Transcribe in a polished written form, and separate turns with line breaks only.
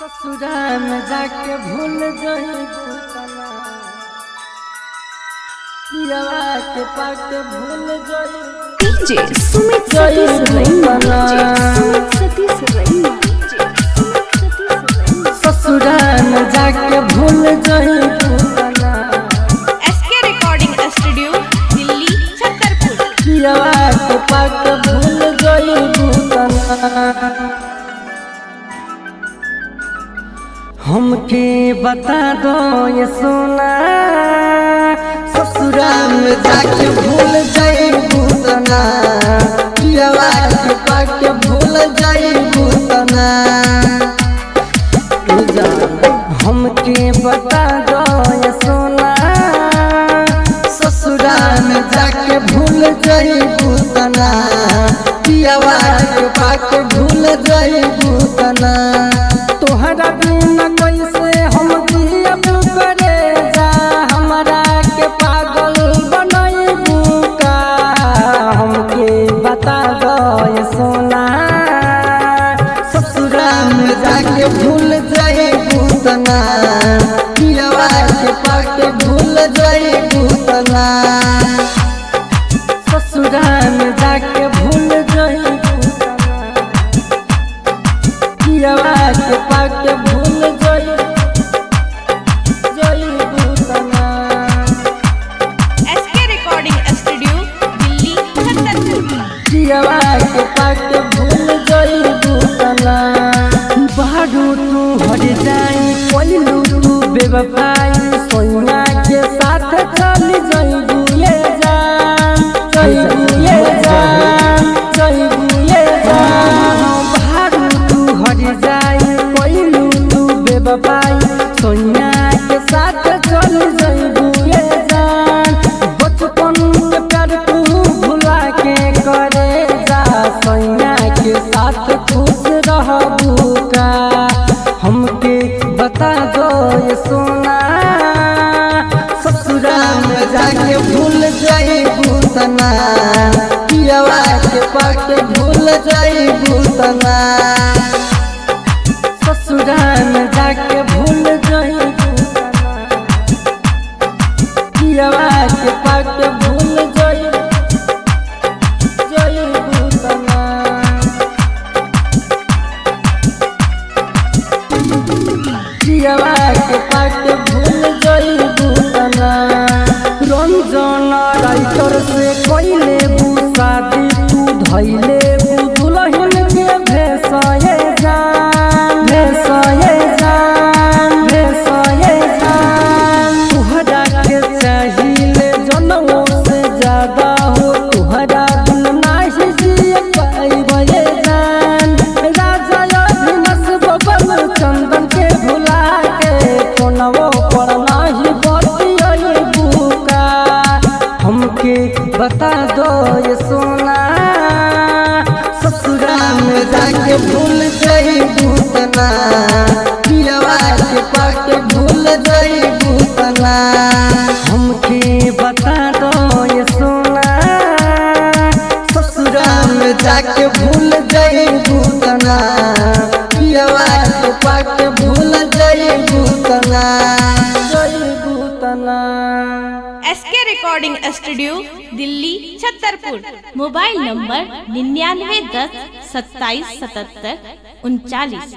ससुराल में जाके भूल जइबू तना, पियवा के पाके भूल जइबू
डीजे सुमित सतीश रैना।
ससुराल में जाके भूल जइबू तना,
SK recording studio Delhi Chhatarpur.
पियवा के पाके भूल जइबू तना। हमके बता दो ये सोना, ससुराल में जाके भूल जइबू तना, पियवा के पाके भूल जइबू तना। हमके बता दो ये सोना, ससुराल में जाके भूल जइबू तना, पियवा के पाके भूल जइबू तना। तोहरा बिना कैसे हम जियब करे जा, हमरा के पागल बनइबू का। हमके बता दो ये सोना, ससुराल में जाके भूल जइबू तना, पियवा के पाके भूल जइबू तना। ससुराल में जाके भूल जइबू तना, पियवा के पाके भूल जइबू तना।
SK recording studio Delhi Chhatarpur.
पियवा के पाके भूल जइबू तना। बारू तू हर जाई कोइलू तू बेवफाई, सोना के साथ चल जइबू ये जान, जइबू ये जान, जइबू ये जान। बारू तू हर जाई कोइलू तू बेवफाई, सोना के साथ चल जइबू ये जान। बचपन के प्यार तू भुला के करे जा, सोना के साथ खुश रहबू का। हमके बता दो ये सोना, ससुराल में जाके भूल जइबू तना, पियवा के पाके भूल जइबू तना। ससुराल में जाके भूल जइबू तना, पियवा के पाके भूल जइबू तना। पियवा के पाके भूल जइबू तना। रंजन राइटर से कइले बू शादी, तू धइले बू दुल्हन के भेसये जान, भेसये जान, भेसये जान। तुहरा के चाहिए जनमों से ज्यादा हो, तुहरा दिल नाही जिए पाइबे जान। राजा अभिनस बबन चंदन के भुला के, कोनवो पर नाही बतियइबू का। हमके बता दो ये सोना, ससुराल में जाके भूल जइबू तना, पियवा के पाके भूल जइबू तना। हमके बता दो ये सोना, ससुराल में जाके भूल जइबू तना, पियवा के पाके भूल जइबू तना, जइबू तना।
SK recording studio Delhi Chhatarpur. Mobile number 9910 27 77 39।